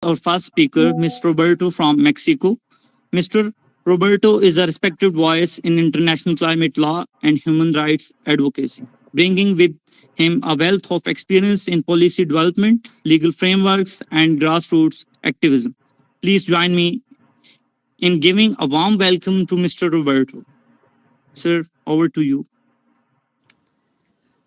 our first speaker, Mr. Roberto from Mexico. Mr. Roberto is a respected voice in international climate law and human rights advocacy, bringing with him a wealth of experience in policy development, legal frameworks, and grassroots activism. Please join me in giving a warm welcome to Mr. Roberto. Sir, over to you.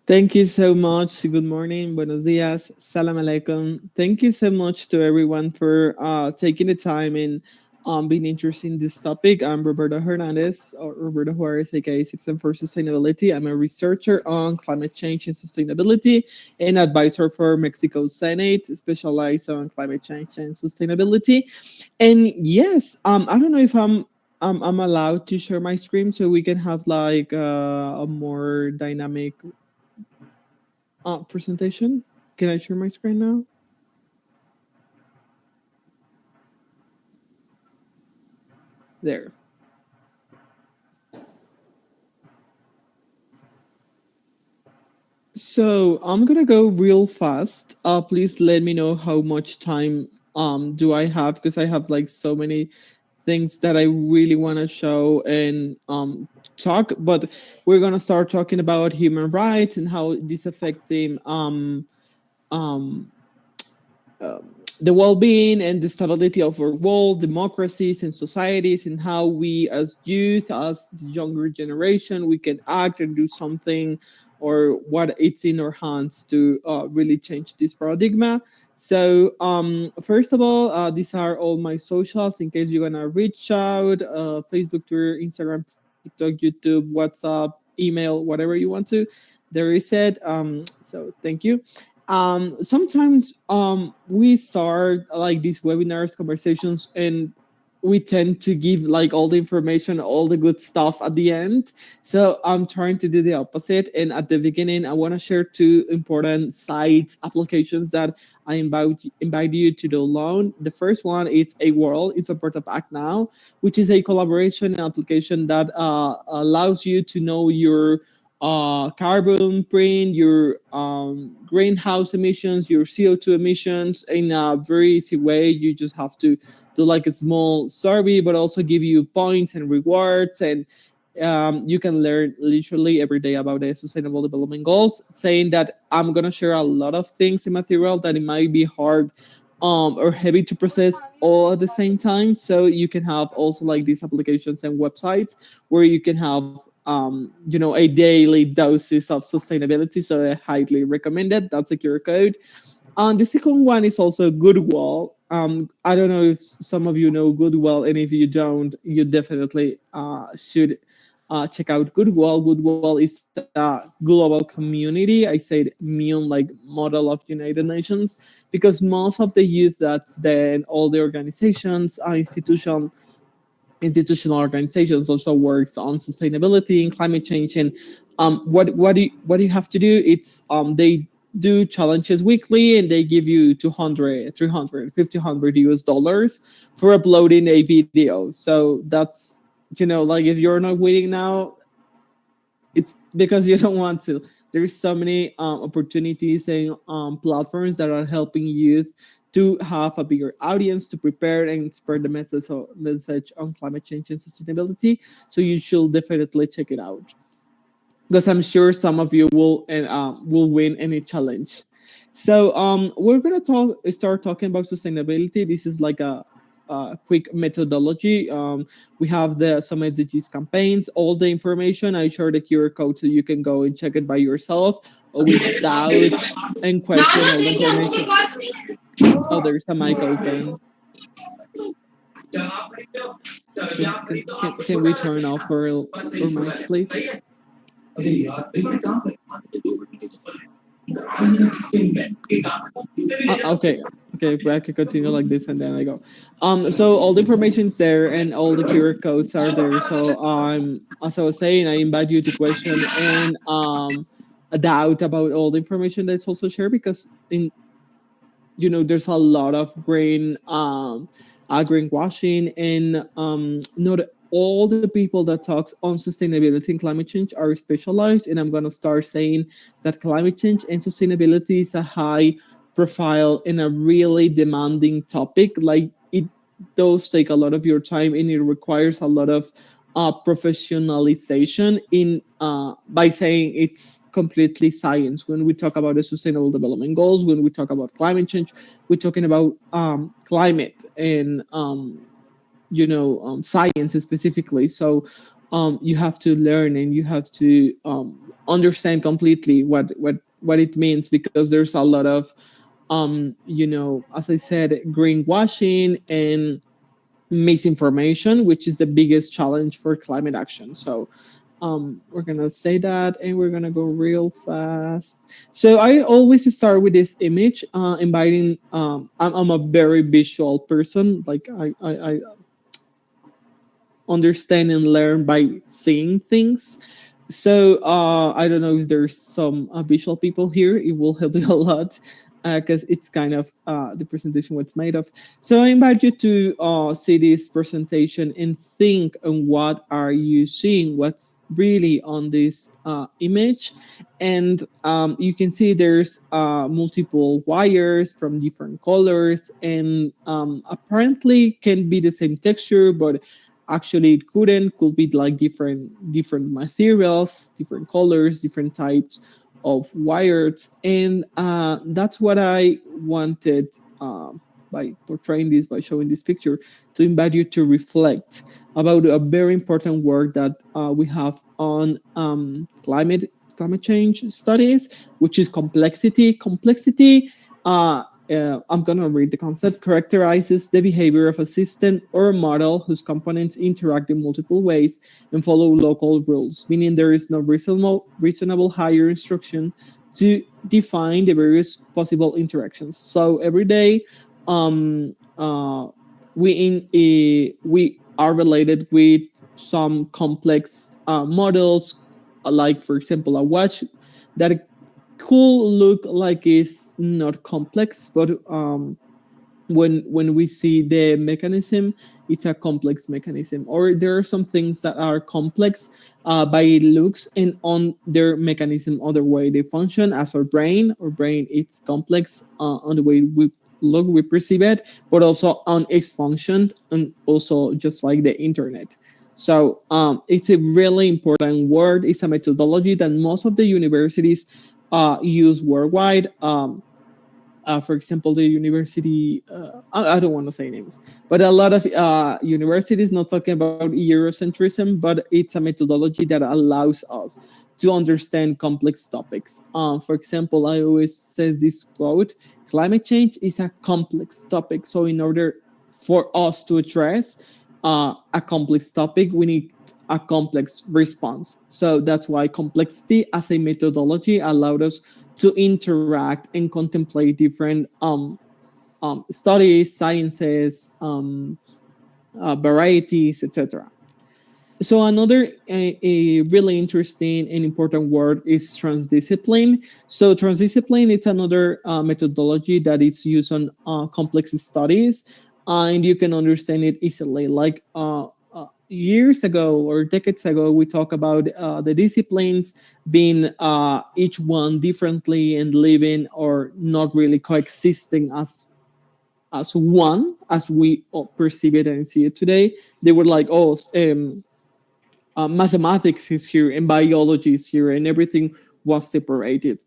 Thank you so much. Good morning. Buenos dias. Salam alaikum. Thank you so much to everyone for taking the time and being interested in this topic. I'm Roberto Hernández, or Roberto Juárez, aka Citizen for Sustainability. I'm a researcher on climate change and sustainability and advisor for Mexico Senate, specialized on climate change and sustainability. And yes, I don't know if I'm allowed to share my screen so we can have like a more dynamic presentation. Can I share my screen now? There. So I'm gonna go real fast. Please let me know how much time do I have, because I have like so many things that I really want to show and talk. But we're gonna start talking about human rights and how this affecting um, the well-being and the stability of our world, democracies and societies, and how we as youth, as the younger generation, we can act and do something, or what it's in our hands to really change this paradigm. So first of all, these are all my socials in case you're gonna reach out: Facebook, Twitter, Instagram, TikTok, YouTube, WhatsApp, email, whatever you want to. There is it. So thank you. Sometimes we start like these webinars conversations, and we tend to give like all the information, all the good stuff at the end. So I'm trying to do the opposite, and at the beginning I want to share two important sites applications that I invite you to download. The first one is a world. It's a part of Act Now, which is a collaboration application that allows you to know your carbon print, your greenhouse emissions, your CO2 emissions in a very easy way. You just have to do like a small survey, but also give you points and rewards. And you can learn literally every day about the Sustainable Development Goals, saying that I'm going to share a lot of things in material that it might be hard or heavy to process all at the same time. So you can have also like these applications and websites where you can have a daily doses of sustainability. So I highly recommend it. That's a QR code. The second one is also Goodwill. I don't know if some of you know Goodwill, and if you don't, you definitely should check out Goodwill. Goodwill is a global community. I said immune like model of United Nations, because most of the youth that's there and all the organizations, institutional organizations also works on sustainability and climate change. And what you have to do, it's they do challenges weekly, and they give you 200, 300, 1500 US dollars for uploading a video. So that's, like, if you're not winning now, it's because you don't want to. There's so many opportunities and platforms that are helping youth to have a bigger audience, to prepare and spread the message on climate change and sustainability. So you should definitely check it out, because I'm sure some of you will win any challenge. So we're gonna start talking about sustainability. This is like a quick methodology. We have some SDGs campaigns, all the information. I share the QR code so you can go and check it by yourself or with doubt and question all the information. Oh, there's a mic open. Can we turn off our mics, please? Okay, if I could continue like this, and then I go. So all the information's there, and all the QR codes are there. So as I was saying, I invite you to question and a doubt about all the information that's also shared, because there's a lot of greenwashing, and not all the people that talks on sustainability and climate change are specialized. And I'm going to start saying that climate change and sustainability is a high profile in a really demanding topic. Like it does take a lot of your time, and it requires a lot of professionalization in by saying it's completely science. When we talk about the Sustainable Development Goals, when we talk about climate change, we're talking about climate and science specifically. So you have to learn, and you have to understand completely what it means, because there's a lot of as I said, greenwashing and misinformation, which is the biggest challenge for climate action. So we're gonna say that, and we're gonna go real fast. So I always start with this image, inviting. I'm a very visual person. Like I understand and learn by seeing things. So I don't know if there's some visual people here. It will help you a lot, because it's kind of the presentation what's made of. So I invite you to see this presentation and think on what are you seeing, what's really on this image. And you can see there's multiple wires from different colors, and apparently can be the same texture, but actually it could be like different materials, different colors, different types of wires. And that's what I wanted, by portraying this, by showing this picture, to invite you to reflect about a very important work that we have on climate change studies, which is complexity. I'm going to read the concept. Characterizes the behavior of a system or model whose components interact in multiple ways and follow local rules, meaning there is no reasonable higher instruction to define the various possible interactions. So every day, we are related with some complex models, like for example a watch that could look like it's not complex, but when we see the mechanism, it's a complex mechanism. Or there are some things that are complex by looks and on their mechanism, other way they function, as our brain. Our brain it's complex on the way we look, we perceive it, but also on its function, and also just like the internet. So it's a really important word. It's a methodology that most of the universities use worldwide. For example, the university, I don't want to say names, but a lot of universities, not talking about Eurocentrism, but it's a methodology that allows us to understand complex topics. For example, I always says this quote: climate change is a complex topic. So in order for us to address a complex topic, we need a complex response. So that's why complexity as a methodology allowed us to interact and contemplate different studies, sciences, varieties, etc. So another a really interesting and important word is transdiscipline. So transdiscipline is another methodology that is used on complex studies, and you can understand it easily. Like years ago or decades ago, we talk about the disciplines being each one differently and living or not really coexisting as one as we perceive it and see it today. They were like, oh, mathematics is here and biology is here, and everything was separated.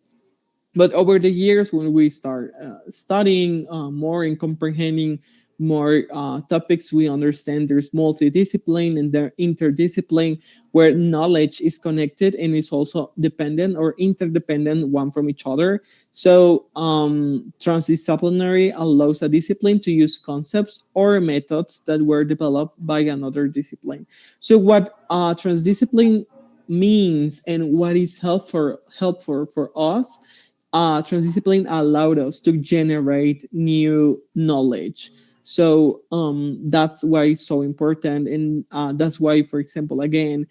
But over the years, when we start studying more and comprehending more topics, we understand there's multidiscipline and there interdiscipline, where knowledge is connected and is also dependent or interdependent one from each other. So transdisciplinary allows a discipline to use concepts or methods that were developed by another discipline. So what transdiscipline means and what is helpful for us, transdiscipline allowed us to generate new knowledge. So that's why it's so important. And that's why, for example, again,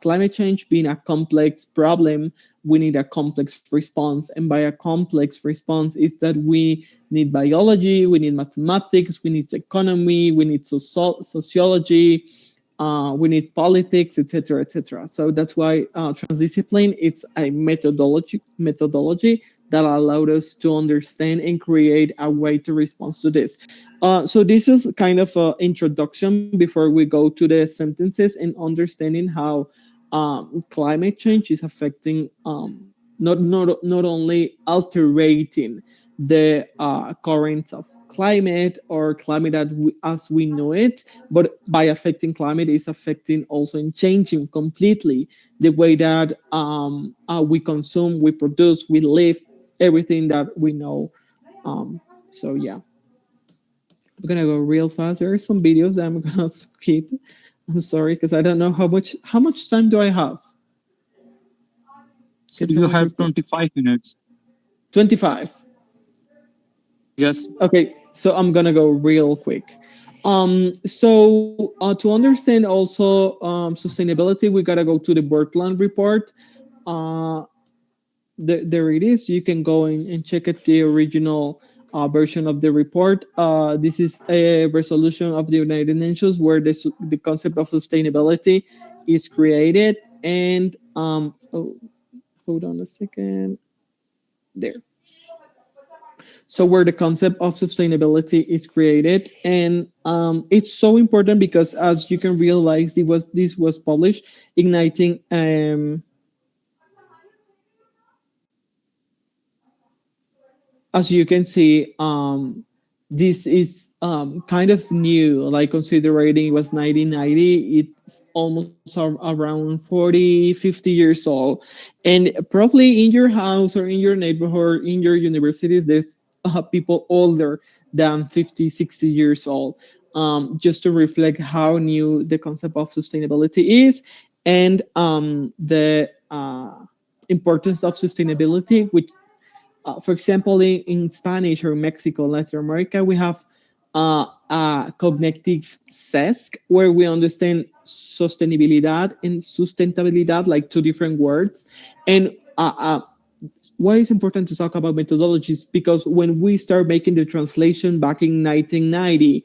climate change being a complex problem, we need a complex response. And by a complex response, is that we need biology, we need mathematics, we need economy, we need sociology, we need politics, etc., etc. So that's why transdiscipline it's a methodology that allowed us to understand and create a way to respond to this. So this is kind of an introduction before we go to the sentences and understanding how climate change is affecting not only altering the currents of climate or climate as we know it, but by affecting climate is affecting also and changing completely the way that we consume, we produce, we live, everything that we know. So yeah, I'm gonna go real fast. There are some videos that I'm gonna skip. I'm sorry because I don't know how much time do I have. So Can you someone have repeat? 25 minutes. 25. Yes. Okay, so I'm gonna go real quick. So to understand also sustainability, we gotta go to the Bertland report. Uh, there it is. You can go and check it, the original version of the report. This is a resolution of the United Nations where the concept of sustainability is created. And oh, hold on a second. There. So where the concept of sustainability is created, and it's so important because as you can realize, this was published igniting as you can see, this is kind of new, like considering it was 1990, it's almost around 40, 50 years old. And probably in your house or in your neighborhood, in your universities, there's people older than 50, 60 years old, just to reflect how new the concept of sustainability is and the importance of sustainability, which for example, in Spanish or Mexico, Latin America, we have a cognitive sesc where we understand sostenibilidad and sustentabilidad like two different words. And why it's important to talk about methodologies? Because when we start making the translation back in 1990,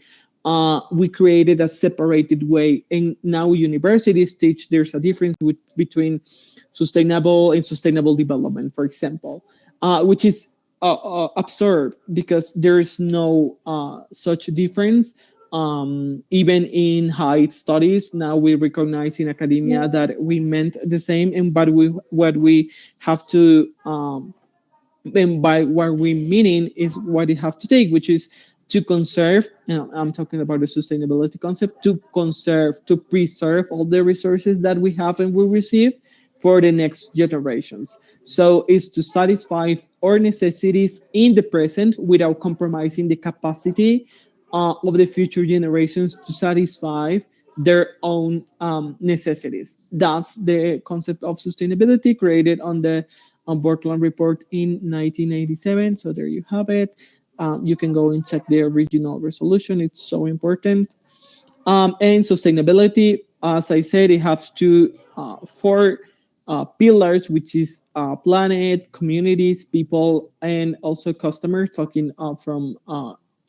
we created a separated way, and now universities teach there's a difference between sustainable and sustainable development, for example, which is absurd because there is no such difference. Even in high studies, now we recognize in academia that we meant the same, and but what we have to and by what we meaning is what it have to take, which is to conserve. I'm talking about the sustainability concept, to conserve, to preserve all the resources that we have and we receive for the next generations. So is to satisfy our necessities in the present without compromising the capacity of the future generations to satisfy their own necessities. That's the concept of sustainability created on the Bortland report in 1987. So there you have it. You can go and check the original resolution. It's so important. And sustainability, as I said, it has four pillars, which is planet, communities, people, and also customers. Talking from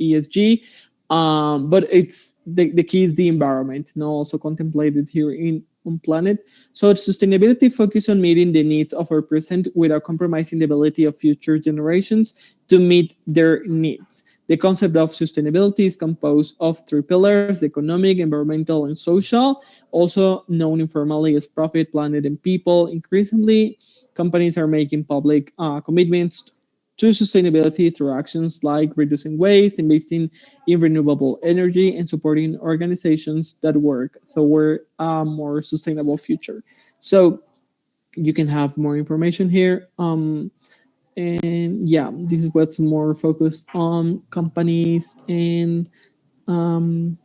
ESG, but it's the key is the environment. Now also contemplated here in on planet. So sustainability focus on meeting the needs of our present without compromising the ability of future generations to meet their needs. The concept of sustainability is composed of three pillars: the economic, environmental, and social, also known informally as profit, planet, and people. Increasingly, companies are making public commitments to sustainability through actions like reducing waste, investing in renewable energy, and supporting organizations that work toward a more sustainable future. So you can have more information here. And yeah, this is what's more focused on companies and um,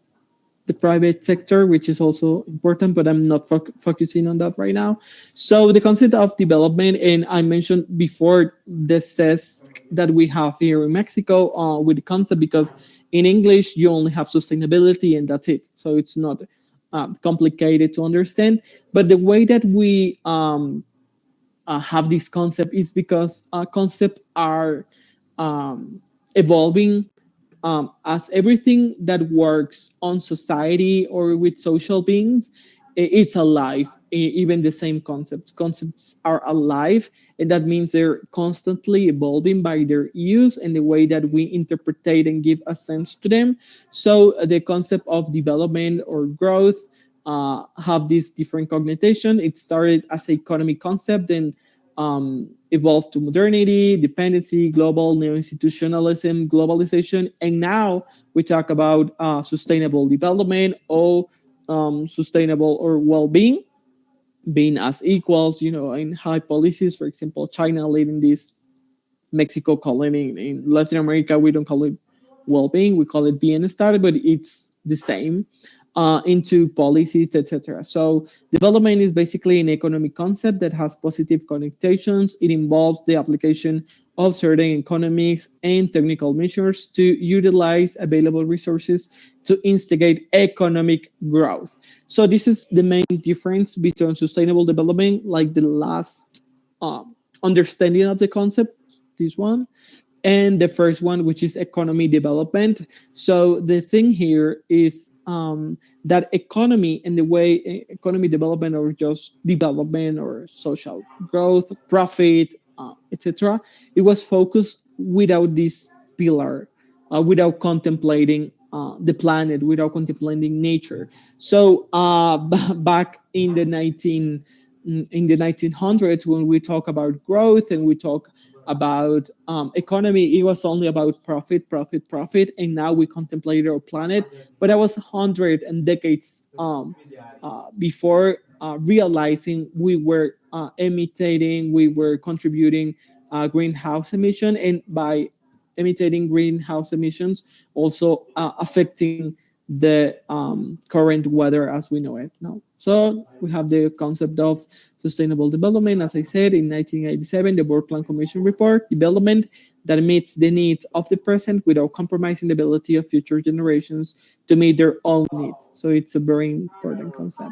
the private sector, which is also important, but I'm not focusing on that right now. So the concept of development, and I mentioned before the CESC that we have here in Mexico with the concept, because in English you only have sustainability and that's it. So it's not complicated to understand. But the way that we have this concept is because concepts are evolving as everything that works on society or with social beings it's alive. Even the same concepts are alive, and that means they're constantly evolving by their use and the way that we interpretate and give a sense to them. So the concept of development or growth have this different connotation. It started as an economic concept, then evolved to modernity, dependency, global neo-institutionalism, globalization, and now we talk about sustainable development or sustainable or well-being, being as equals, in high policies. For example, China leading this, Mexico calling it, in Latin America, we don't call it well-being, we call it bienestar, but it's the same into policies, etc. So development is basically an economic concept that has positive connotations. It involves the application of certain economics and technical measures to utilize available resources to instigate economic growth. So this is the main difference between sustainable development, like the last understanding of the concept, this one, and the first one, which is economy development. So the thing here is that economy and the way economy development or just development or social growth, profit, etc., it was focused without this pillar, without contemplating the planet, without contemplating nature. So back in the 1900s, when we talk about growth and we talk about economy, it was only about profit, profit, profit, and now we contemplate our planet. But that was hundred and decades before realizing we were emitting, we were contributing greenhouse emission, and by emitting greenhouse emissions, also affecting the current weather as we know it now. So we have the concept of sustainable development. As I said, in 1987, the World Plan Commission report, development that meets the needs of the present without compromising the ability of future generations to meet their own needs. So it's a very important concept.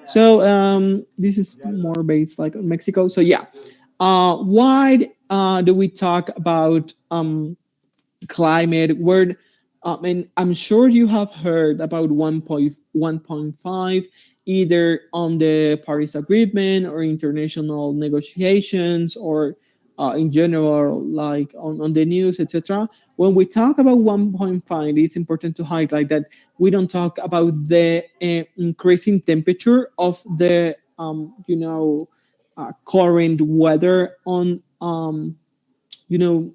So this is more based like on Mexico. So yeah, why do we talk about climate? Where and I'm sure you have heard about 1.5, either on the Paris Agreement or international negotiations, or in general, like on the news, etc. When we talk about 1.5, it's important to highlight that we don't talk about the increasing temperature of the current weather on you know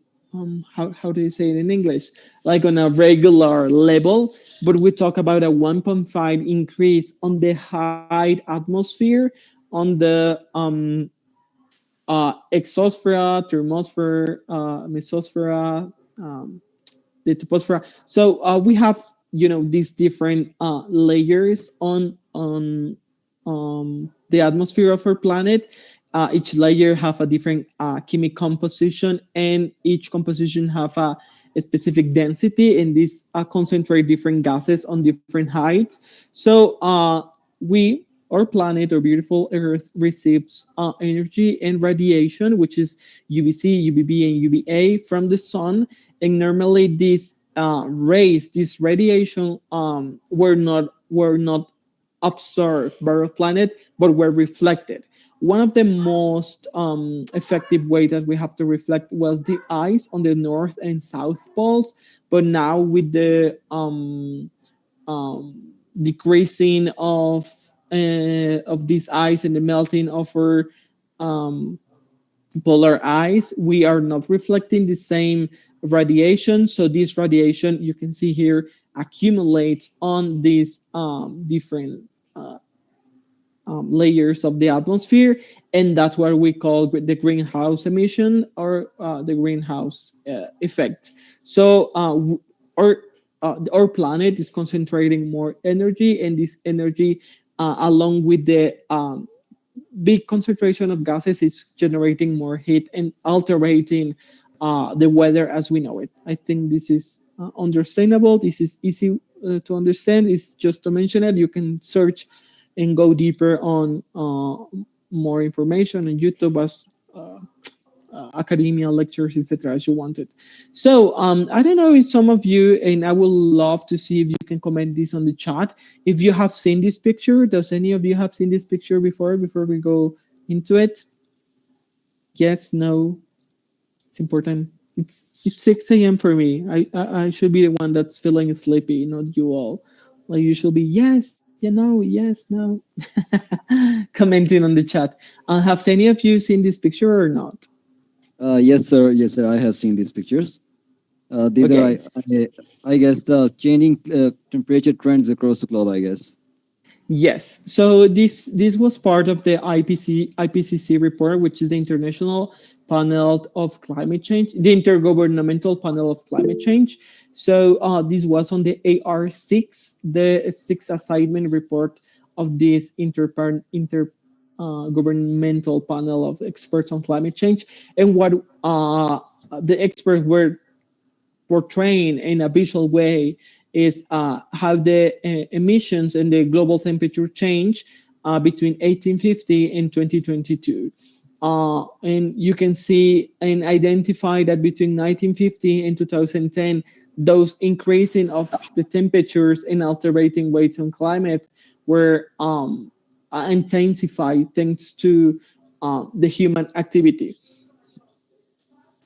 how do you say it in English, like on a regular level, but we talk about a 1.5 increase on the high atmosphere, on the exosphere, thermosphere, mesosphere, um, the troposphere. So we have these different layers on the atmosphere of our planet. Each layer have a different chemical composition, and each composition have a specific density, and these concentrate different gases on different heights. So we our planet, our beautiful Earth, receives energy and radiation, which is UVC, UVB, and UVA from the sun. And normally, these rays, this radiation, were not observed by our planet, but were reflected. One of the most effective ways that we have to reflect was the ice on the north and south poles. But now with the decreasing of this ice and the melting of our um, polar ice, we are not reflecting the same radiation. So this radiation, you can see here, accumulates on these different uh, layers of the atmosphere, and that's what we call the greenhouse emission, or the greenhouse effect. So our planet is concentrating more energy, and this energy, along with the big concentration of gases, is generating more heat and altering the weather as we know it. I think this is understandable. This is easy to understand. It's just to mention it. You can search and go deeper on more information on YouTube, as academia lectures, etc., as you wanted. So I don't know if some of you, and I would love to see if you can comment this on the chat. If you have seen this picture, does any of you have seen this picture before? Before we go into it, yes, no, it's important. It's 6 a.m. for me. I should be the one that's feeling sleepy, not you all. Like you should be yes, you know, yes, no. Commenting on the chat. Have any of you seen this picture or not? Yes, sir. Yes, sir. I have seen these pictures. These are, Okay. I guess, the changing temperature trends across the globe. I guess. Yes. So this was part of the IPCC report, which is the International Panel of Climate Change, the Intergovernmental Panel of Climate Change. So this was on the AR6, the sixth assignment report of this governmental panel of experts on climate change. And what the experts were portraying in a visual way is how the emissions and the global temperature change between 1850 and 2022. And you can see and identify that between 1950 and 2010, those increasing of the temperatures and altering weights on climate were intensified thanks to the human activity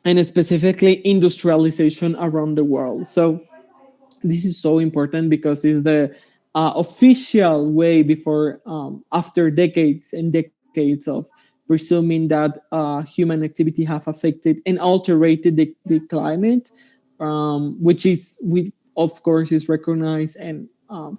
and specifically industrialization around the world. So this is so important because it's the official way before after decades and decades of presuming that human activity have affected and altered the climate, which is we of course is recognized, and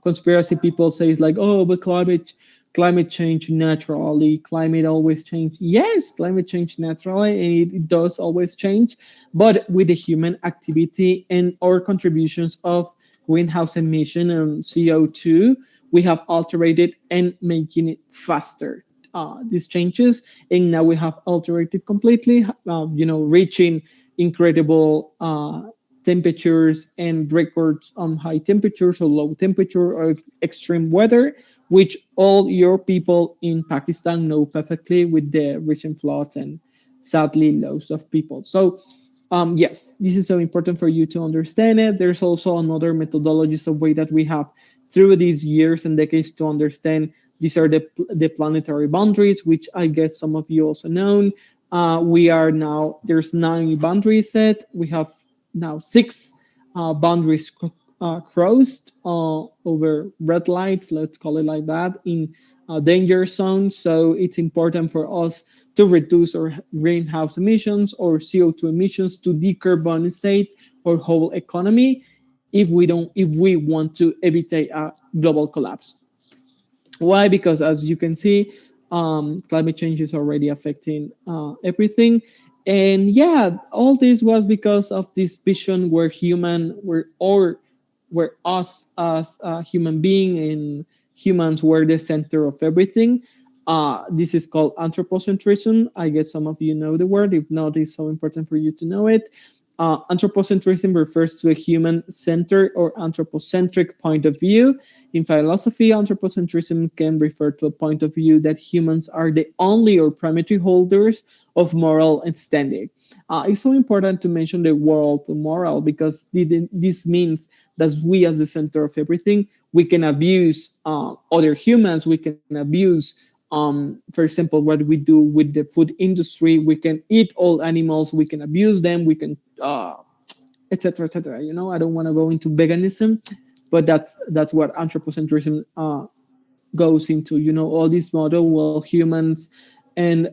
conspiracy people say it's like, oh, but climate change naturally, climate always change. Yes, climate change naturally, and it does always change, but with the human activity and our contributions of greenhouse emission and CO2, we have altered it and making it faster. These changes, and now we have altered it completely. Reaching incredible temperatures and records on high temperatures or low temperature or extreme weather, which all your people in Pakistan know perfectly with the recent floods and sadly loss of people. So yes, this is so important for you to understand it. There's also another methodologies of way that we have through these years and decades to understand these are the planetary boundaries, which I guess some of you also know. We are now, there's 9 boundaries set. We have now 6 boundaries crossed over red lights, let's call it like that, in danger zones. So it's important for us to reduce our greenhouse emissions or CO2 emissions to decarbonize our whole economy if we want to evite a global collapse. Why? Because as you can see, climate change is already affecting everything. And yeah, all this was because of this vision where where us as a human being and humans were the center of everything. This is called anthropocentrism. I guess some of you know the word. If not, it's so important for you to know it. Anthropocentrism refers to a human centered or anthropocentric point of view. In philosophy, anthropocentrism can refer to a point of view that humans are the only or primary holders of moral standing. It's so important to mention the word moral because this means that we, as the center of everything, we can abuse other humans, we can abuse for example, what we do with the food industry. We can eat all animals, we can abuse them, we can etc etc. I don't want to go into veganism, but that's what anthropocentrism goes into. All this model, well, humans and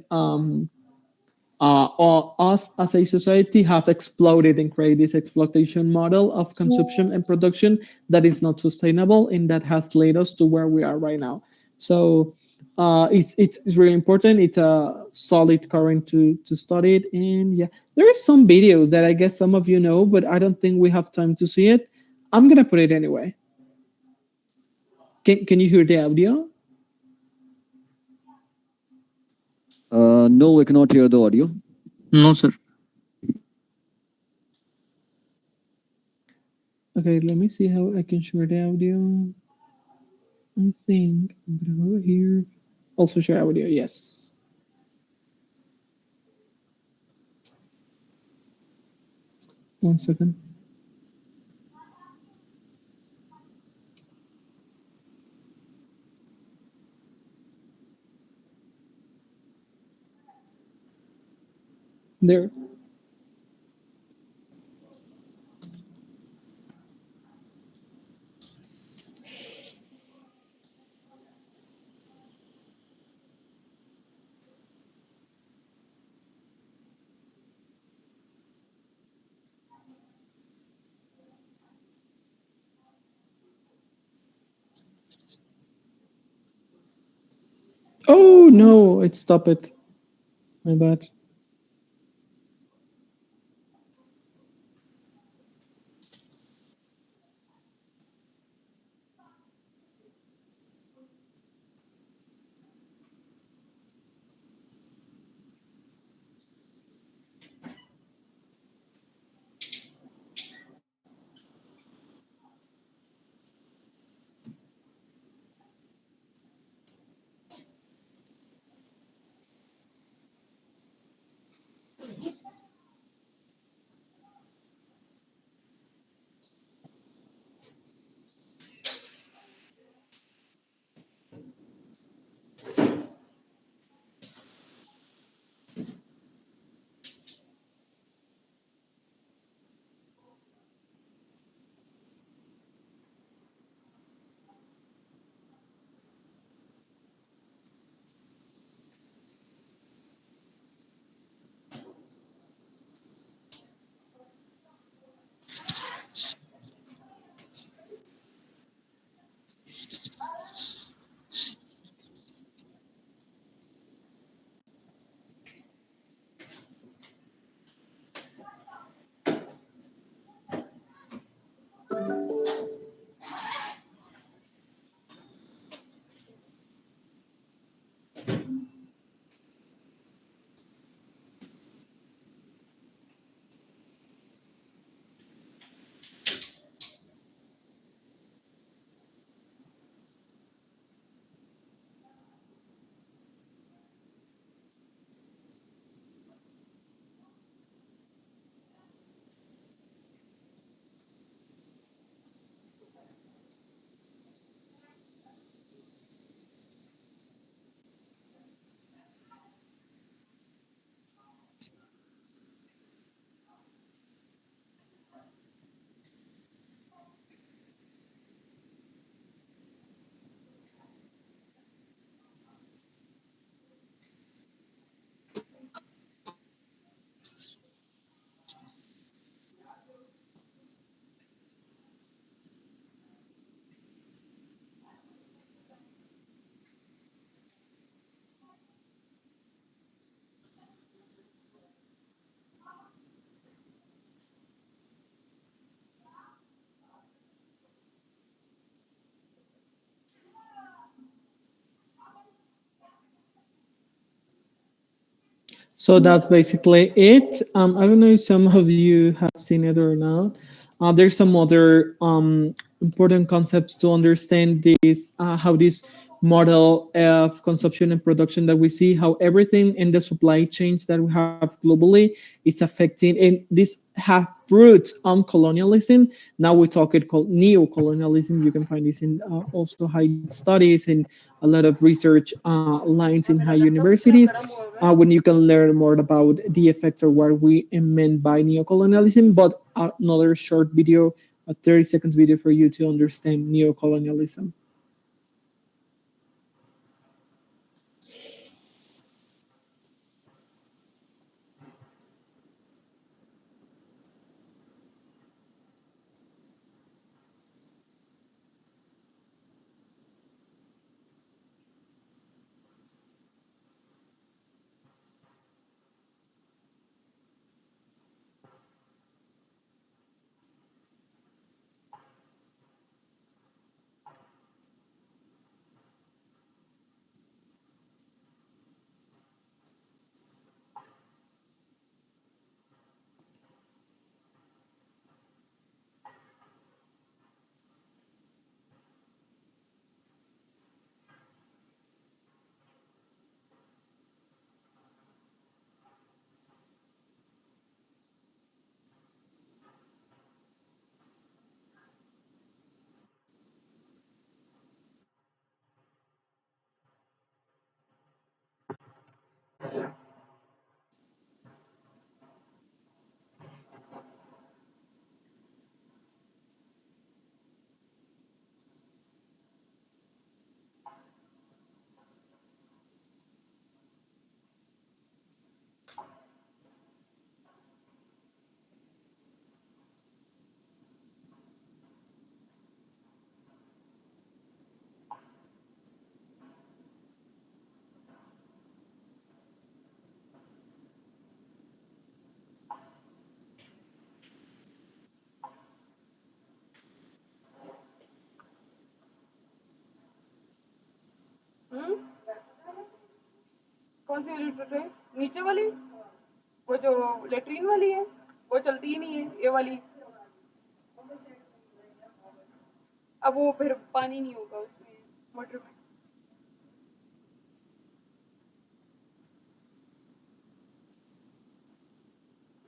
all, us as a society have exploded and created this exploitation model of consumption and production that is not sustainable and that has led us to where we are right now. So it's really important. It's a solid current to study it. And yeah, there are some videos that I guess some of you know, but I don't think we have time to see it. I'm gonna put it anyway. Can you hear the audio? No, we cannot hear the audio. No, sir. Okay, let me see how I can share the audio. I think I'm gonna go here. Also share audio, yes. One second. There. Oh no, it stopped it. My bad. So that's basically it. I don't know if some of you have seen it or not. There's some other important concepts to understand this, how this model of consumption and production that we see, how everything in the supply chains that we have globally is affecting, and this have roots on colonialism. Now we talk it called neo-colonialism. You can find this in also high studies and a lot of research lines in high universities when you can learn more about the effects or what we meant by neocolonialism. But another short video, a 30 seconds video for you to understand neocolonialism. हम्म। कौन सी वाली tray? नीचे वाली? वो जो latrine वाली है, वो चलती ही नहीं है, ये वाली। अब वो फिर पानी नहीं होगा उसमें, मोटर में।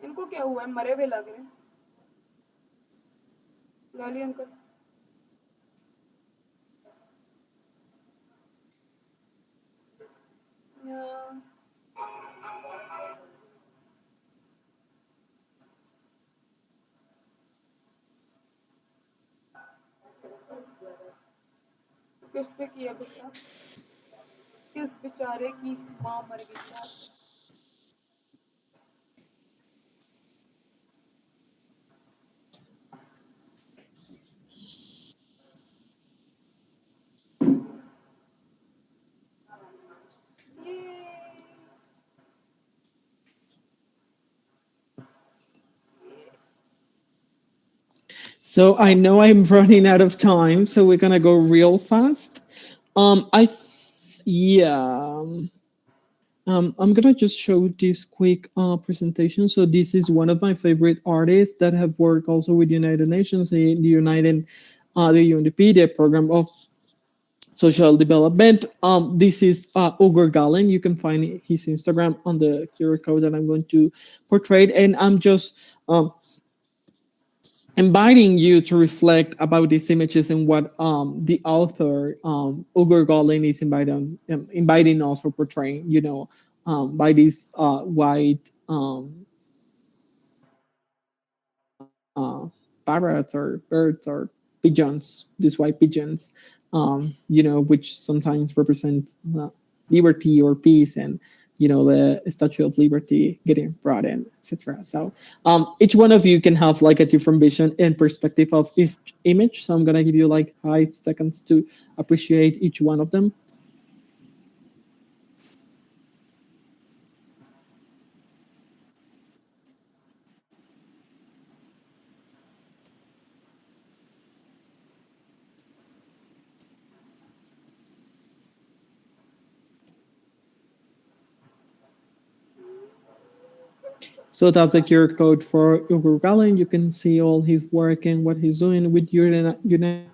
इनको क्या हुआ है, मरे हुए लग रहे हैं। लाली अंकल। या, किस पे किया गुस्सा? किस बेचारे की माँ मर गई यार। ये So I know I'm running out of time, so we're gonna go real fast. Yeah. I'm gonna just show this quick presentation. So this is one of my favorite artists that have worked also with United Nations, the UNDP, the Program of Social Development. This is Ugur Galen. You can find his Instagram on the QR code that I'm going to portray, and I'm just inviting you to reflect about these images and what the author Ugur Galen is inviting us or portraying, by these white parrots or birds or pigeons, these white pigeons, which sometimes represent liberty or peace, and the Statue of Liberty getting brought in, etc. So each one of you can have like a different vision and perspective of each image. So I'm gonna give you like 5 seconds to appreciate each one of them. So that's a QR code for Ugo Gallen. You can see all his work and what he's doing with United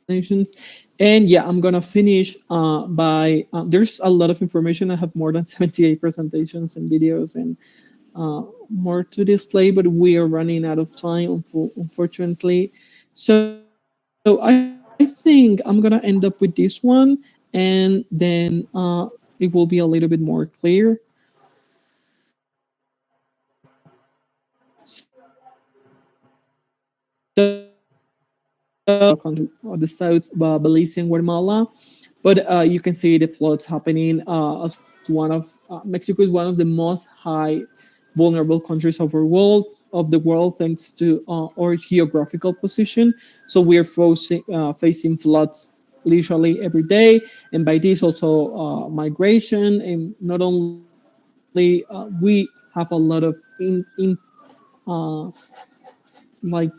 Nations. And yeah, I'm gonna finish by there's a lot of information. I have more than 78 presentations and videos and more to display, but we are running out of time, unfortunately. So I think I'm gonna end up with this one, and then it will be a little bit more clear. So the South Belize and Guatemala, but you can see the floods happening as Mexico is one of the most high vulnerable countries of the world thanks to our geographical position. So we are facing floods literally every day, and by this also migration, and not only we have a lot of uh, like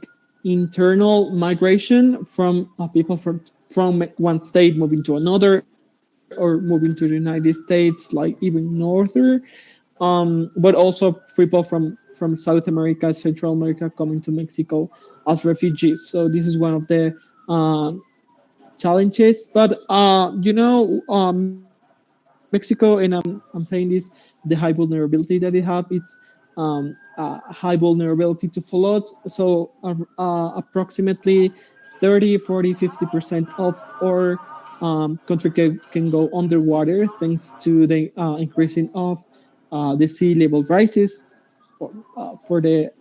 internal migration from people from one state moving to another or moving to the United States, like even norther, but also people from South America, Central America coming to Mexico as refugees. So this is one of the challenges. But Mexico, and I'm saying this, the high vulnerability that it have, it's high vulnerability to flood. So approximately 30, 40, 50% of our country can go underwater thanks to the increasing of the sea level rises for the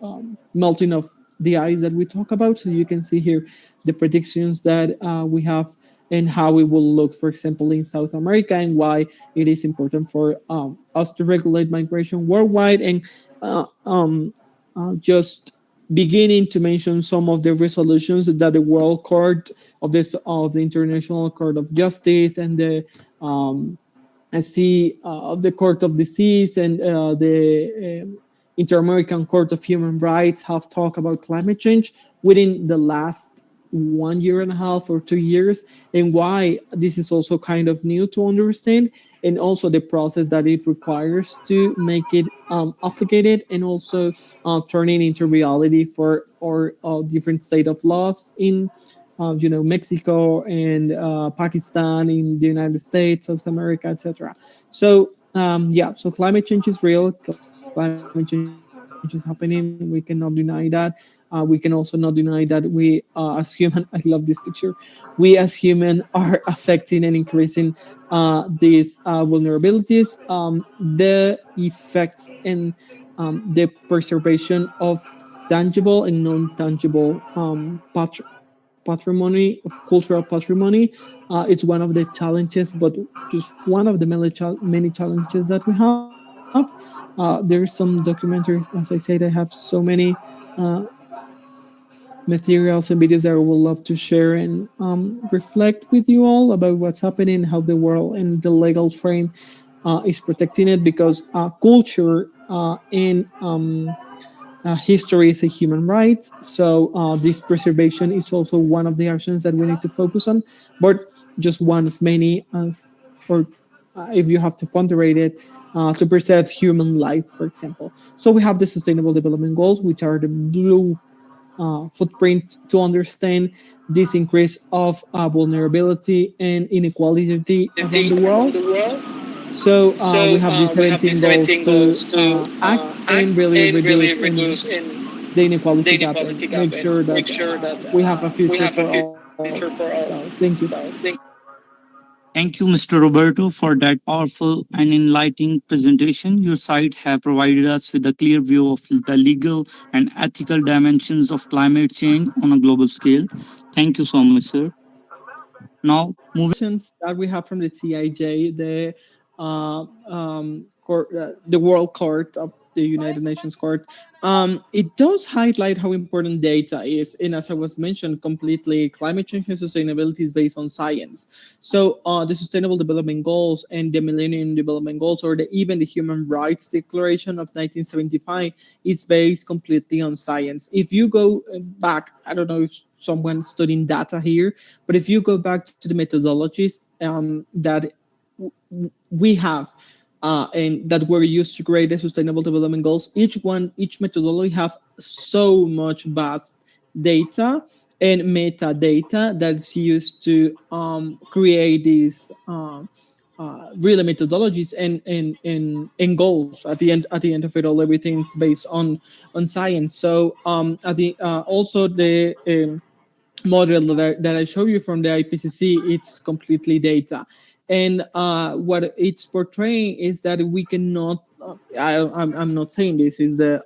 melting of the ice that we talk about. So you can see here the predictions that we have and how it will look, for example, in South America, and why it is important for us to regulate migration worldwide. And uh, um, just beginning to mention some of the resolutions that the World Court of the International Court of Justice and the I see the Court of Disease and the Inter-American Court of Human Rights have talked about climate change within the last 1 year and a half or 2 years, and why this is also kind of new to understand, and also the process that it requires to make it obligated and also turning into reality for our different state of laws in Mexico and Pakistan, in the United States, South America, etc. So yeah, so climate change is real. Climate change is happening. We cannot deny that. We can also not deny that we, as human, I love this picture. We as human are affecting and increasing these vulnerabilities, the effects and the preservation of tangible and non-tangible patrimony, of cultural patrimony. It's one of the challenges, but just one of the many challenges that we have. There's some documentaries, as I said, I have so many uh, materials and videos that I would love to share and reflect with you all about what's happening, how the world and the legal frame is protecting it, because culture and history is a human right. So this preservation is also one of the actions that we need to focus on, but just one as many as, or if you have to ponderate it, to preserve human life, for example. So we have the Sustainable Development Goals, which are the blue footprint to understand this increase of vulnerability and inequality around the world. So we have these 17 goals to act and really reduce in the inequality gap and make sure that we have a future for all. Thank you. Thank you, Mr. Roberto, for that powerful and enlightening presentation. Your site have provided us with a clear view of the legal and ethical dimensions of climate change on a global scale. Thank you so much, sir. Now, moving That we have from the CIJ, the World Court of the United Nations Court, it does highlight how important data is. And as I was mentioned, completely, climate change and sustainability is based on science. So the Sustainable Development Goals and the Millennium Development Goals, or even the Human Rights Declaration of 1975, is based completely on science. If you go back, I don't know if someone studying data here, but if you go back to the methodologies that we have and that were used to create the Sustainable Development Goals, each methodology have so much vast data and metadata that's used to create these really methodologies and goals. At the end of it all, everything's based on science. So at the also the model that I show you from the IPCC, it's completely data. And what it's portraying is that we cannot. I'm not saying this is the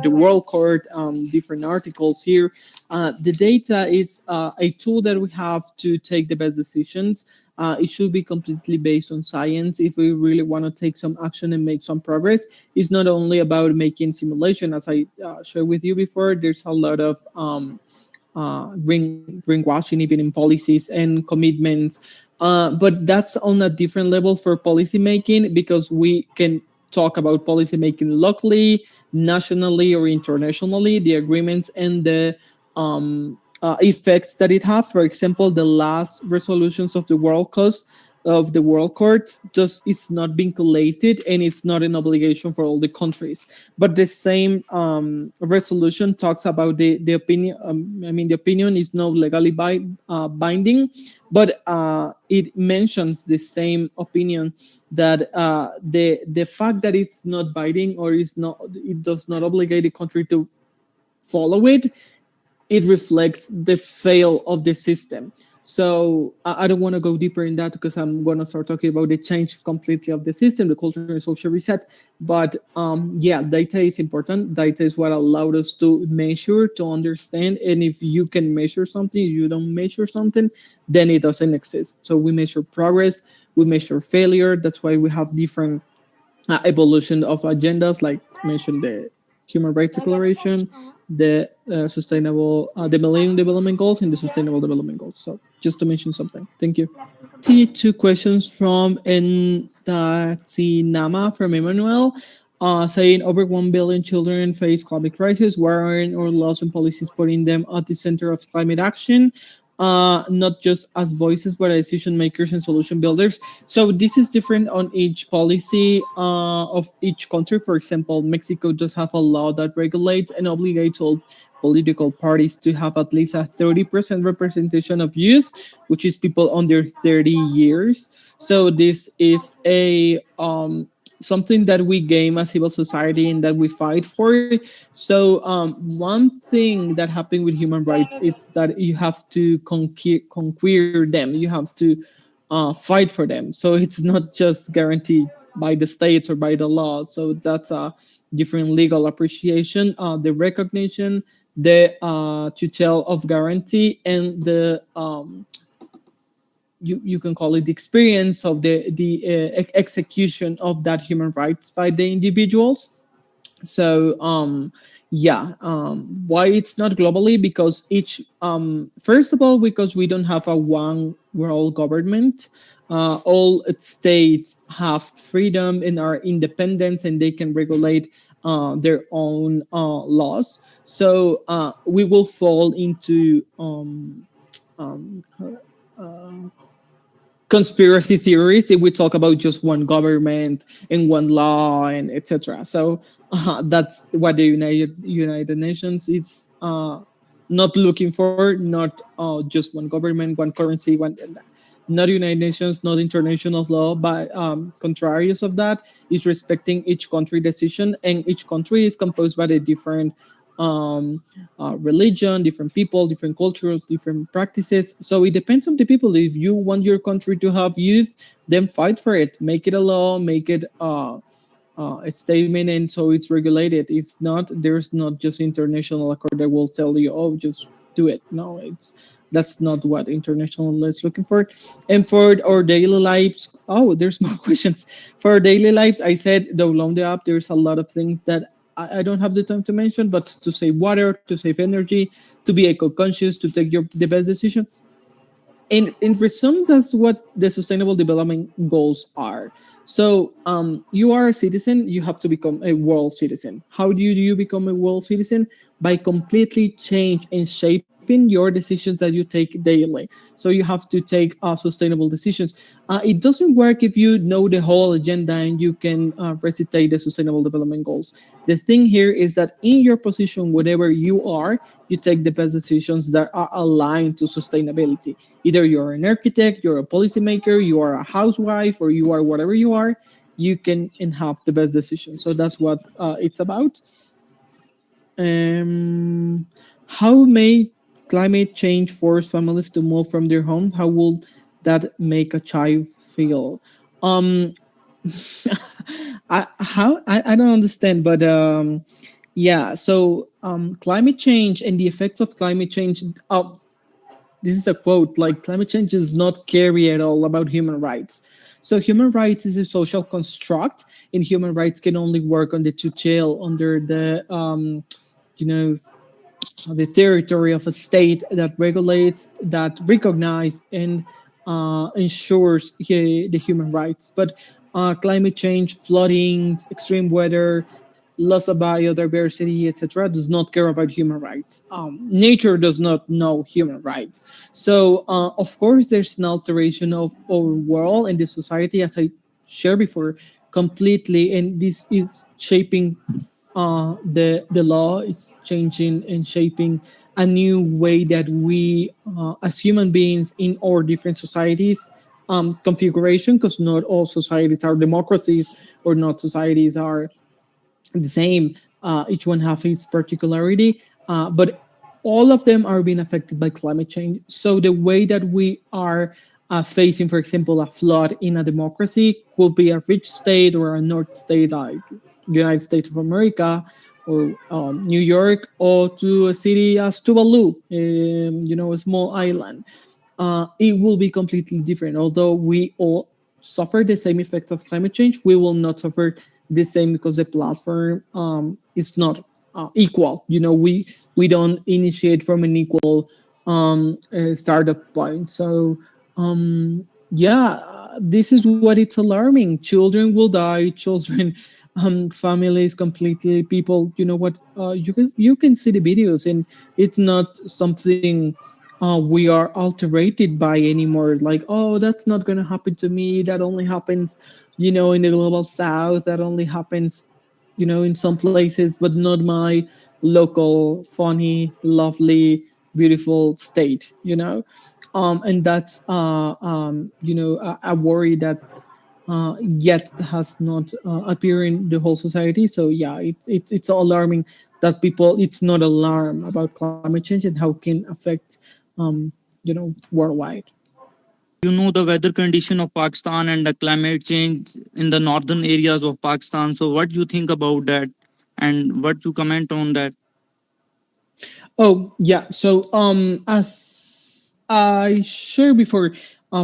World Court different articles here. The data is a tool that we have to take the best decisions. It should be completely based on science if we really want to take some action and make some progress. It's not only about making simulation, as I shared with you before. There's a lot of greenwashing even in policies and commitments. But that's on a different level for policy making, because we can talk about policy making locally, nationally, or internationally, the agreements and the effects that it have. For example, the last resolutions of the World Court just it's not being collated, and it's not an obligation for all the countries. But the same resolution talks about the opinion. The opinion is not legally binding, but it mentions the same opinion that the fact that it's not binding, or it does not obligate the country to follow it, it reflects the fail of the system. So I don't want to go deeper in that because I'm going to start talking about the change completely of the system, the culture and social reset. But yeah, data is important. Data is what allowed us to measure, to understand. And if you can measure something, you don't measure something, then it doesn't exist. So we measure progress, we measure failure. That's why we have different evolution of agendas, like mentioned the Human Rights Declaration, the the Millennium Development Goals, and the Sustainable Development Goals. So just to mention something. Thank you. See two questions from Ntatinama from Emmanuel. Saying over 1 billion children face climate crisis. What are our laws and policies putting them at the center of climate action? Not just as voices, but as decision makers and solution builders. So this is different on each policy of each country. For example, Mexico does have a law that regulates and obligates all political parties to have at least a 30% representation of youth, which is people under 30 years. So this is a something that we gain as civil society and that we fight for. So one thing that happened with human rights is that you have to conquer them. You have to fight for them. So it's not just guaranteed by the states or by the law. So that's a different legal appreciation, the recognition, the tutelle of guarantee, and the you can call it the experience of the execution of that human rights by the individuals. So yeah, why it's not globally? Because each first of all, because we don't have a one world government. All states have freedom and are independent, and they can regulate their own laws. So we will fall into um, conspiracy theories if we talk about just one government and one law and etc. So that's what the United Nations is not looking for. Not just one government, one currency, one. Not United Nations, not international law, but contrarious of that is respecting each country decision, and each country is composed by a different religion, different people, different cultures, different practices. So it depends on the people. If you want your country to have youth, then fight for it. Make it a law, make it a statement, and so it's regulated. If not, there's not just international accord that will tell you, oh, just do it. No, it's that's not what international law is looking for. And for our daily lives, oh, there's more questions. For our daily lives, I said download the app. There's a lot of things that I don't have the time to mention, but to save water, to save energy, to be eco-conscious, to take the best decision. In resume, that's what the sustainable development goals are. So you are a citizen, you have to become a world citizen. How do you become a world citizen? By completely change and shaping your decisions that you take daily. So you have to take sustainable decisions. It doesn't work if you know the whole agenda and you can recitate the sustainable development goals. The thing here is that in your position, whatever you are, you take the best decisions that are aligned to sustainability. Either you're an architect, you're a policymaker, you are a housewife, or you are whatever you are, you can and have the best decisions. So that's what it's about. Um, how may climate change force families to move from their home? How will that make a child feel? Um, I don't understand, but yeah. So climate change and the effects of climate change. This is a quote, like climate change is not scary at all about human rights. So human rights is a social construct, and human rights can only work on the tutelle under the you know the territory of a state that regulates, that recognizes, and ensures the human rights. But climate change, flooding, extreme weather, loss of biodiversity, etc., does not care about human rights. Nature does not know human rights. So, of course, there's an alteration of our world and the society, as I shared before, completely, and this is shaping the law is changing and shaping a new way that we, as human beings in our different societies, configuration, because not all societies are democracies or not societies are the same. Each one have its particularity, but all of them are being affected by climate change. So the way that we are facing, for example, a flood in a democracy could be a rich state or a north state like United States of America or New York, or to a city as Tuvalu, a small island. It will be completely different. Although we all suffer the same effects of climate change, we will not suffer the same because the platform is not equal. We don't initiate from an equal startup point. So yeah, this is what it's alarming. Children will die. Children, families, completely. People, you know what? You can see the videos, and it's not something we are alterated by anymore. Like, oh, that's not gonna happen to me. That only happens, in the global south. That only happens, in some places, but not my local, funny, lovely, beautiful state. And that's a worry that yet has not appeared in the whole society. So yeah, it's alarming that people, it's not alarm about climate change and how can affect worldwide. You know the weather condition of Pakistan and the climate change in the northern areas of Pakistan. So what do you think about that, and what you comment on that? Oh yeah. So as I shared before,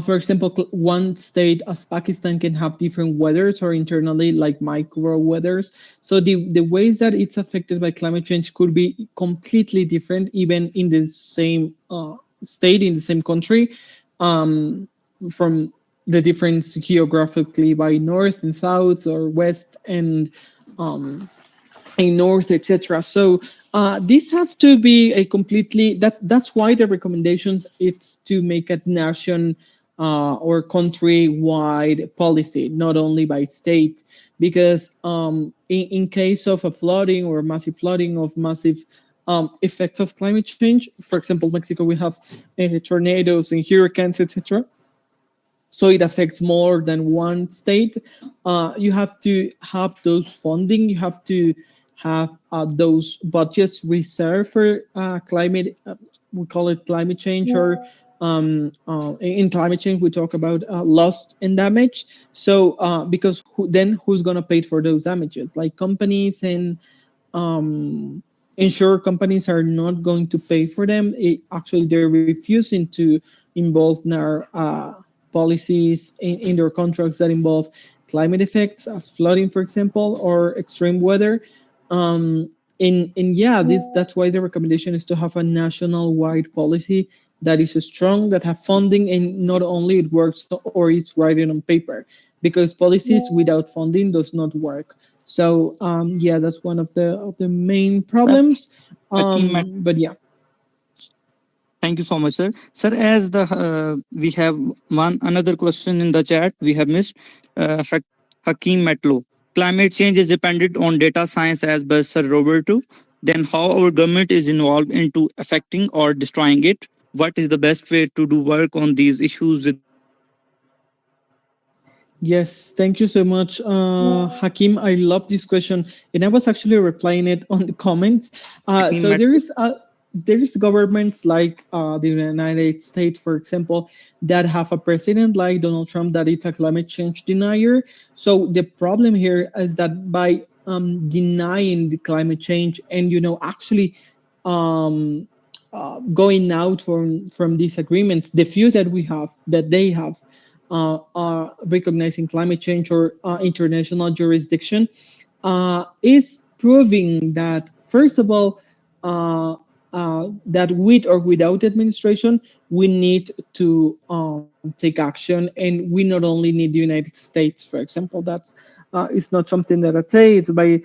for example, one state as Pakistan can have different weathers or internally like micro weathers. So the ways that it's affected by climate change could be completely different, even in the same state, in the same country, um, from the difference geographically by north and south or west and um, in north, etc. So these have to be a completely, that's why the recommendations it's to make a nation or country wide policy, not only by state, because in case of a flooding or massive flooding of massive effects of climate change, for example, Mexico, we have tornadoes and hurricanes, etc. So it affects more than one state. You have to have those funding. You have to have those budgets reserved for climate. We call it climate change, or in climate change we talk about loss and damage. So because then who's gonna pay for those damages? Like companies and insurer companies are not going to pay for them. Actually, they're refusing to involve in our policies in their contracts that involve climate effects, as flooding, for example, or extreme weather. And yeah, that's why the recommendation is to have a national wide policy that is strong, that have funding, and not only it works or it's writing on paper, because policies without funding does not work. So yeah, that's one of the main problems. Hakeem, But yeah. thank you so much, sir. Sir, as the we have one another question in the chat we have missed. Hakeem Metlo. Climate change is dependent on data science as per Sir Roberto. Then how our government is involved into affecting or destroying it? What is the best way to do work on these issues with Yes, thank you so much, Hakim. I love this question, and I was actually replying it on the comments. Hakeem So Metlo? there is governments like the United States, for example, that have a president like Donald Trump that is a climate change denier. So the problem here is that by denying the climate change and actually um, going out from these agreements, the few that we have, that they have, are recognizing climate change or international jurisdiction, is proving that, first of all, that with or without administration, we need to take action, and we not only need the United States, for example. That's it's not something that I say. It's by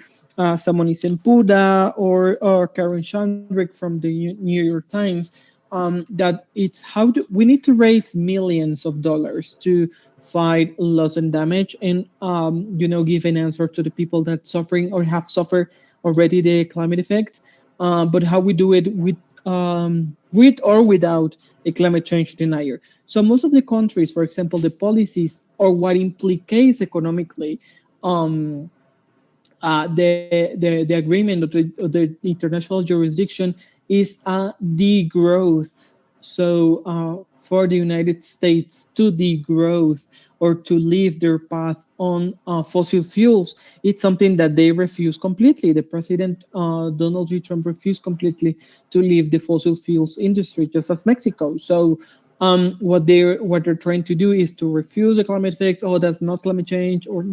someone is in Puda or Karen Shandrick from the New York Times. That it's how we need to raise millions of dollars to fight loss and damage, and give an answer to the people that suffering or have suffered already the climate effects. But how we do it with or without a climate change denier. So most of the countries, for example, the policies or what implicates economically the agreement of the international jurisdiction is a degrowth. So for the United States to degrowth or to leave their path on fossil fuels, it's something that they refuse completely. The president Donald J. Trump refused completely to leave the fossil fuels industry, just as Mexico. So what they're trying to do is to refuse the climate fix. Oh, that's not climate change, or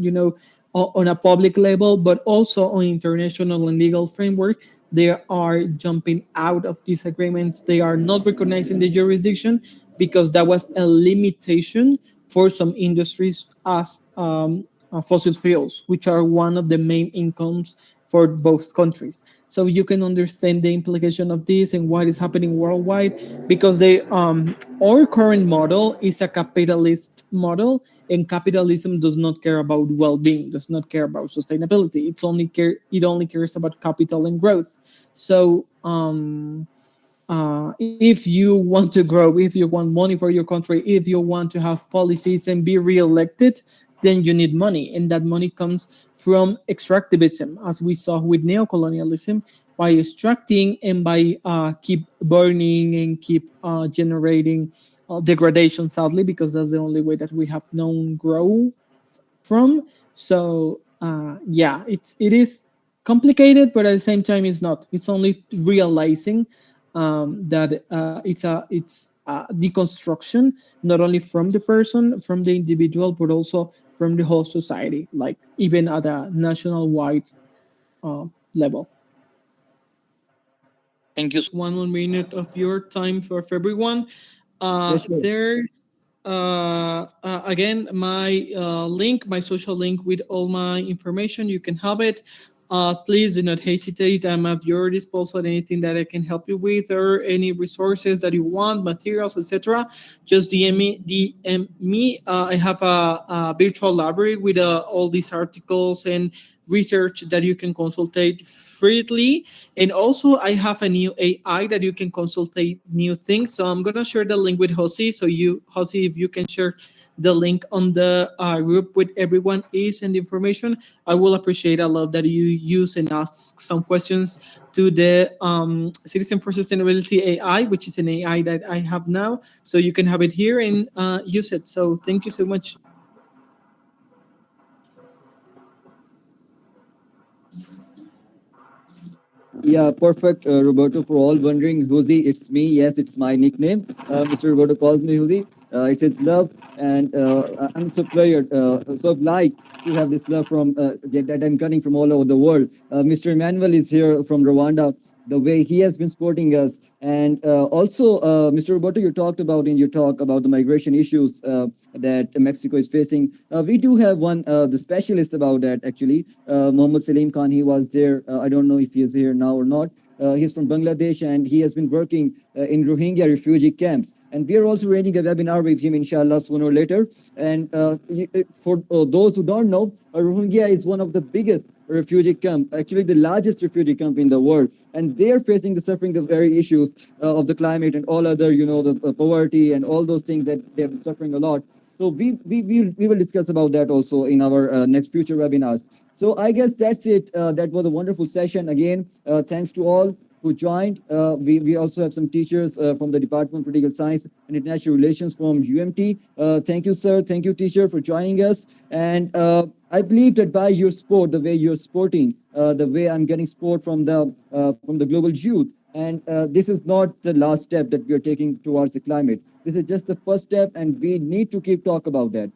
on a public level, but also on international and legal framework. They are jumping out of these agreements. They are not recognizing the jurisdiction because that was a limitation for some industries as fossil fuels, which are one of the main incomes for both countries. So you can understand the implication of this and what is happening worldwide, because our current model is a capitalist model, and capitalism does not care about well-being, does not care about sustainability. It only cares about capital and growth. So if you want to grow, if you want money for your country, if you want to have policies and be re-elected, then you need money, and that money comes from extractivism, as we saw with neocolonialism, by extracting and by keep burning and keep generating degradation, sadly, because that's the only way that we have known grow from. So yeah, it is complicated, but at the same time, it's not. It's only realizing that it's deconstruction, not only from the person, from the individual, but also from the whole society, like even at a national wide level. Thank you. One more minute of your time for everyone. Yes, sure. There's again my link, my social link with all my information. You can have it. Please do not hesitate. I'm at your disposal. Anything that I can help you with, or any resources that you want, materials, etc. Just DM me. DM me. I have a virtual library with all these articles and research that you can consultate freely. And also, I have a new AI that you can consultate new things. So I'm gonna share the link with Josi. So Josi, if you can share the link on the group with everyone is and the information, I will appreciate a lot that you use and ask some questions to the Citizen for Sustainability AI, which is an AI that I have now. So you can have it here and use it. So thank you so much. Yeah, perfect, Roberto. For all wondering, Huzi, it's me. Yes, it's my nickname. Mr. Roberto calls me Huzi. It's his love, and I'm so pleased, so obliged to have this love from that I'm getting from all over the world. Mr. Emmanuel is here from Rwanda. The way he has been supporting us, and also, Mr. Roberto, you talked about in your talk about the migration issues that Mexico is facing. We do have one, the specialist about that actually, Mohammed Salim Khan. He was there. I don't know if he is here now or not. He's from Bangladesh, and he has been working in Rohingya refugee camps. And we are also arranging a webinar with him, inshallah, sooner or later. And for those who don't know, Rohingya is one of the biggest refugee camp, actually the largest refugee camp in the world. And they are facing the suffering, the very issues of the climate and all other, the poverty and all those things that they've been suffering a lot. So we will discuss about that also in our next future webinars. So I guess that's it. That was a wonderful session. Again, thanks to all who joined. We also have some teachers from the Department of Political Science and International Relations from UMT. Thank you, sir. Thank you, teacher, for joining us. And I believe that by your support, the way you're supporting, the way I'm getting support from the global youth, and this is not the last step that we are taking towards the climate. This is just the first step, and we need to keep talk about that.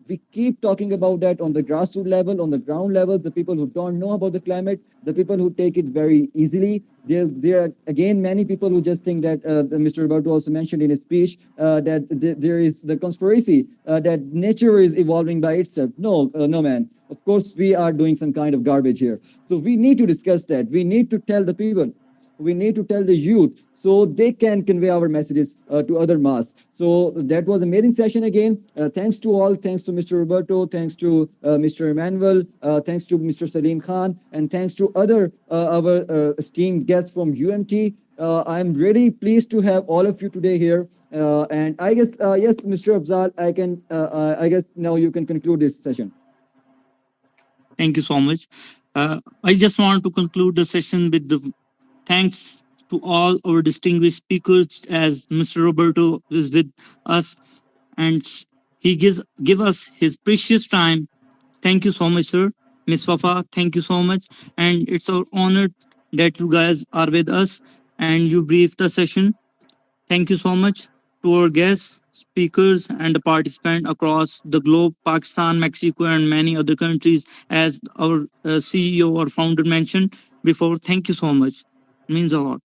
We keep talking about that on the grassroots level, on the ground level, the people who don't know about the climate, the people who take it very easily. There are, again, many people who just think that, Mr. Roberto also mentioned in his speech, that there is the conspiracy that nature is evolving by itself. No, no, man. Of course, we are doing some kind of garbage here. So we need to discuss that. We need to tell the people. We need to tell the youth so they can convey our messages to other mass. So that was amazing session again. Thanks to all. Thanks to Mr. Roberto. Thanks to Mr. Emmanuel. Thanks to Mr. Salim Khan. And thanks to other our esteemed guests from UMT. I'm really pleased to have all of you today here. And I guess, yes, Mr. Afzal, I guess now you can conclude this session. Thank you so much. I just want to conclude the session with the thanks to all our distinguished speakers as Mr. Roberto is with us and he give us his precious time. Thank you so much, sir. Miss Fafa, thank you so much. And it's our honor that you guys are with us and you brief the session. Thank you so much to our guests, speakers, and the participants across the globe, Pakistan, Mexico, and many other countries, as our CEO or founder mentioned before. Thank you so much. It means a lot.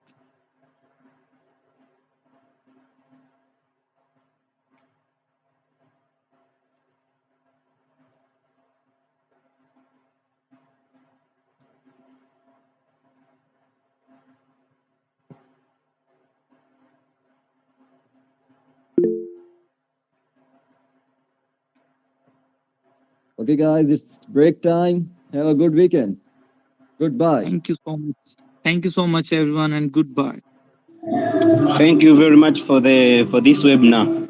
Okay, guys, it's break time. Have a good weekend. Goodbye. Thank you so much. Thank you so much, everyone, and goodbye. Thank you very much for this webinar.